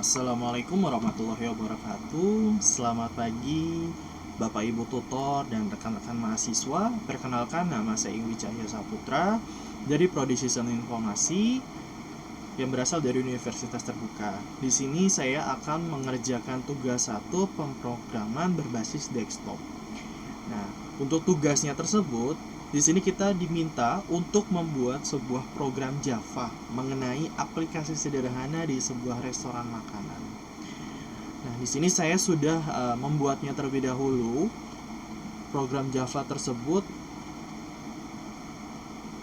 Assalamualaikum warahmatullahi wabarakatuh. Selamat pagi Bapak Ibu tutor dan rekan-rekan mahasiswa. Perkenalkan, nama saya Ingwi Cahya Saputra dari Prodi Sistem Informasi yang berasal dari Universitas Terbuka. Di sini saya akan mengerjakan tugas 1 pemrograman berbasis desktop. Nah, untuk tugasnya tersebut, di sini kita diminta untuk membuat sebuah program Java mengenai aplikasi sederhana di sebuah restoran makanan. Nah, di sini saya sudah membuatnya terlebih dahulu. Program Java tersebut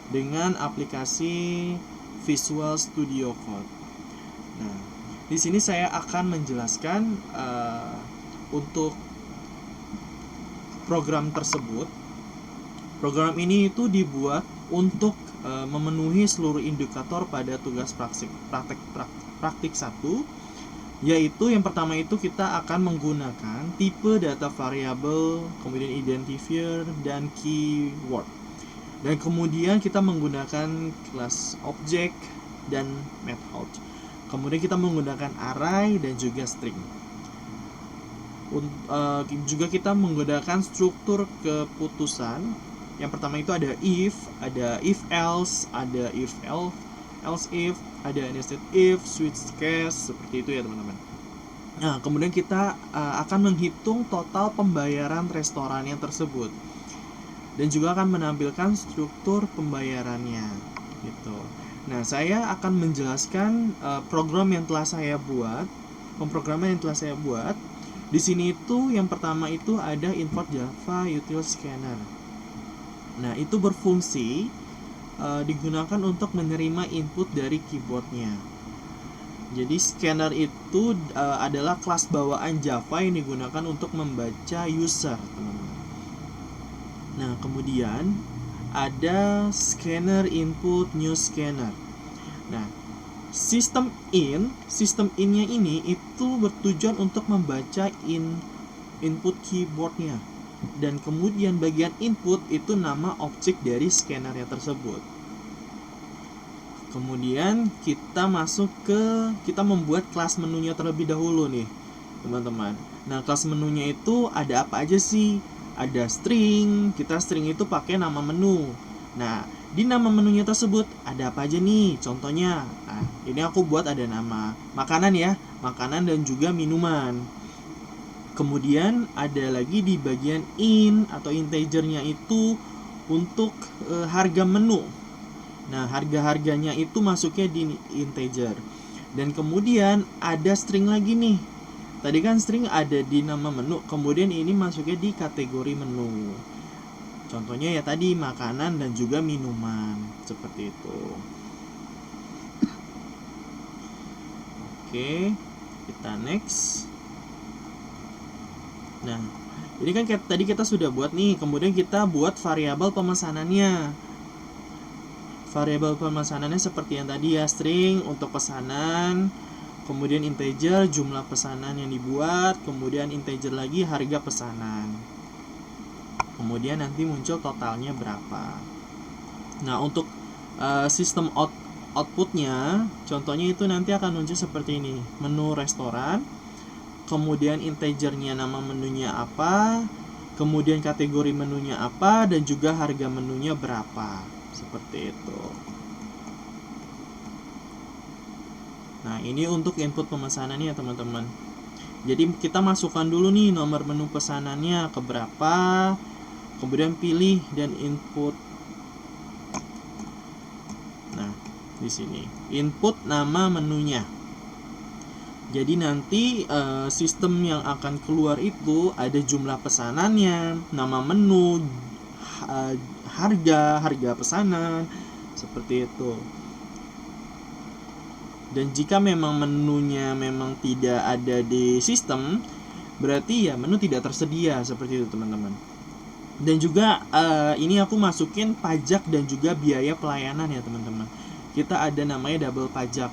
dengan aplikasi Visual Studio Code. Nah, di sini saya akan menjelaskan untuk program tersebut. Program ini itu dibuat untuk memenuhi seluruh indikator pada tugas praktik 1, yaitu yang pertama itu kita akan menggunakan tipe data variabel, kemudian identifier dan keyword. Dan kemudian kita menggunakan kelas object dan method. Kemudian kita menggunakan array dan juga string. Juga kita menggunakan struktur keputusan. Yang pertama itu ada if else, ada if else if, ada nested if, switch case, seperti itu ya teman-teman. Nah, kemudian kita akan menghitung total pembayaran restorannya tersebut dan juga akan menampilkan struktur pembayarannya gitu. Nah, saya akan menjelaskan program yang telah saya buat, pemrograman yang telah saya buat. Di sini itu yang pertama itu ada import Java util scanner. Nah, itu berfungsi digunakan untuk menerima input dari keyboardnya. Jadi scanner itu adalah kelas bawaan Java yang digunakan untuk membaca user, teman-teman. Nah, kemudian ada scanner input new scanner. Nah, sistem innya ini itu bertujuan untuk membaca input keyboardnya. Dan kemudian bagian input itu nama objek dari scannernya tersebut. Kemudian kita membuat kelas menunya terlebih dahulu nih, teman-teman. Nah, kelas menunya itu ada apa aja sih? Ada string, string itu pakai nama menu. Nah, di nama menunya tersebut ada apa aja nih? Contohnya, ini aku buat ada nama makanan ya, makanan dan juga minuman. Kemudian ada lagi di bagian in atau integernya itu untuk harga menu. Nah, harga-harganya itu masuknya di integer. Dan kemudian ada string lagi nih. Tadi kan string ada di nama menu, kemudian ini masuknya di kategori menu. Contohnya ya tadi makanan dan juga minuman, seperti itu. Oke, kita next. Nah, ini kan tadi kita sudah buat nih, kemudian kita buat variabel pemesanannya. Variabel pemesanannya seperti yang tadi ya, string untuk pesanan, kemudian integer jumlah pesanan yang dibuat, kemudian integer lagi harga pesanan. Kemudian nanti muncul totalnya berapa. Nah, untuk sistem outputnya, contohnya itu nanti akan muncul seperti ini, menu restoran. Kemudian integernya nama menunya apa, kemudian kategori menunya apa, dan juga harga menunya berapa, seperti itu. Nah, ini untuk input pemesanannya teman-teman. Jadi kita masukkan dulu nih nomor menu pesanannya ke berapa, kemudian pilih dan input. Nah, di sini input nama menunya. Jadi nanti sistem yang akan keluar itu ada jumlah pesanannya, nama menu, harga pesanan, seperti itu. Dan jika memang menunya memang tidak ada di sistem, berarti ya menu tidak tersedia, seperti itu teman-teman. Dan juga ini aku masukin pajak dan juga biaya pelayanan ya teman-teman. Kita ada namanya double pajak.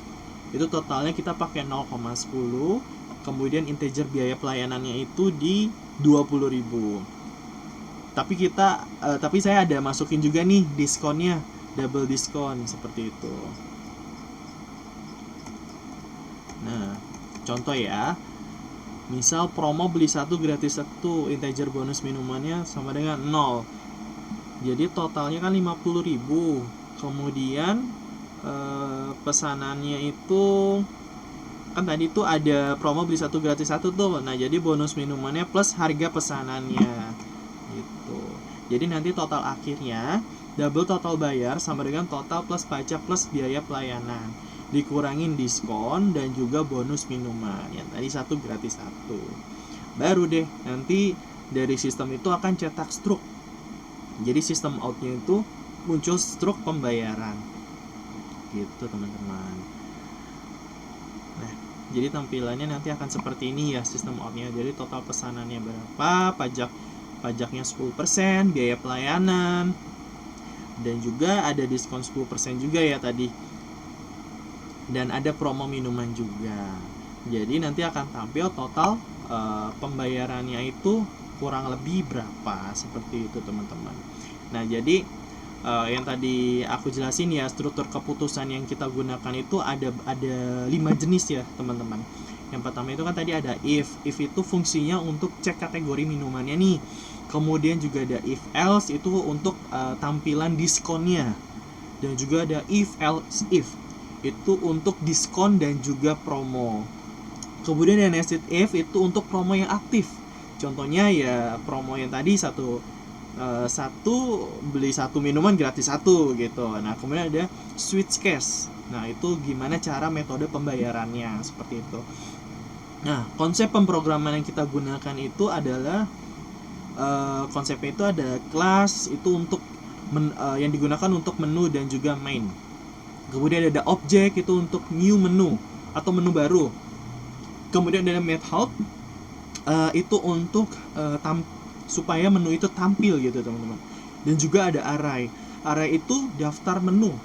Itu totalnya kita pakai 0,10, kemudian integer biaya pelayanannya itu di 20.000. Tapi saya ada masukin juga nih diskonnya, double diskon, seperti itu. Nah, Contoh ya, misal promo beli 1 gratis 1, integer bonus minumannya sama dengan 0. Jadi totalnya kan 50.000. Kemudian pesanannya itu kan tadi tuh ada promo beli 1 gratis 1 tuh. Nah, jadi bonus minumannya plus harga pesanannya gitu. Jadi nanti total akhirnya double total bayar sama dengan total plus pajak plus biaya pelayanan, dikurangin diskon dan juga bonus minuman. Yang tadi 1 gratis 1. Baru deh nanti dari sistem itu akan cetak struk. Jadi sistem outnya itu muncul struk pembayaran. Gitu teman-teman. Nah, jadi tampilannya nanti akan seperti ini ya sistem outnya. Jadi total pesanannya berapa, pajaknya 10%, biaya pelayanan, dan juga ada diskon 10% juga ya tadi. Dan ada promo minuman juga. Jadi nanti akan tampil total pembayarannya itu kurang lebih berapa, seperti itu teman-teman. Nah, jadi yang tadi aku jelasin ya, struktur keputusan yang kita gunakan itu ada 5 jenis ya teman-teman. Yang pertama itu kan tadi ada if itu fungsinya untuk cek kategori minumannya nih. Kemudian juga ada if else itu untuk tampilan diskonnya. Dan juga ada if else if itu untuk diskon dan juga promo. Kemudian ada nested if itu untuk promo yang aktif. Contohnya ya promo yang tadi satu beli 1 minuman gratis 1 gitu. Nah, kemudian ada switch cash. Nah, itu gimana cara metode pembayarannya, seperti itu. Nah, konsep pemrograman yang kita gunakan itu adalah konsepnya itu ada kelas itu untuk yang digunakan untuk menu dan juga main. Kemudian ada objek itu untuk new menu atau menu baru. Kemudian ada method itu untuk supaya menu itu tampil gitu teman-teman. Dan juga ada array. Array itu daftar menu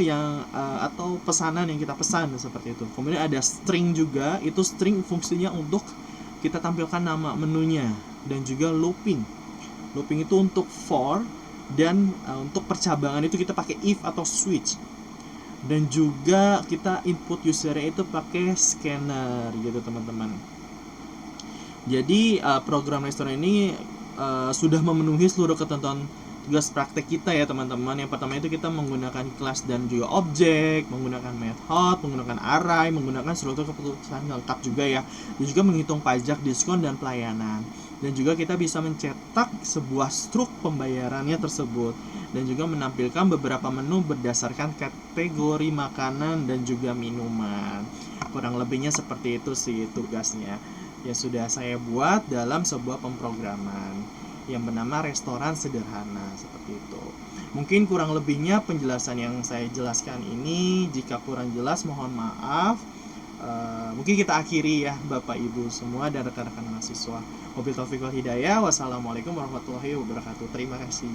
yang atau pesanan yang kita pesan seperti itu. Kemudian ada string juga, itu string fungsinya untuk kita tampilkan nama menunya. Dan juga looping itu untuk for, dan untuk percabangan itu kita pakai if atau switch. Dan juga kita input usernya itu pakai scanner gitu teman-teman. Jadi program restoran ini sudah memenuhi seluruh ketentuan tugas praktek kita ya teman-teman. Yang pertama itu kita menggunakan kelas dan juga objek, menggunakan method, menggunakan array, menggunakan struktur keputusan lengkap juga ya. Dan juga menghitung pajak, diskon, dan pelayanan. Dan juga kita bisa mencetak sebuah struk pembayarannya tersebut. Dan juga menampilkan beberapa menu berdasarkan kategori makanan dan juga minuman. Kurang lebihnya seperti itu sih tugasnya yang sudah saya buat dalam sebuah pemrograman yang bernama restoran sederhana, seperti itu. Mungkin kurang lebihnya penjelasan yang saya jelaskan ini, jika kurang jelas mohon maaf. Mungkin kita akhiri ya Bapak Ibu semua dan rekan-rekan mahasiswa. Wabillahi taufiq wal hidayah. Wassalamualaikum warahmatullahi wabarakatuh. Terima kasih.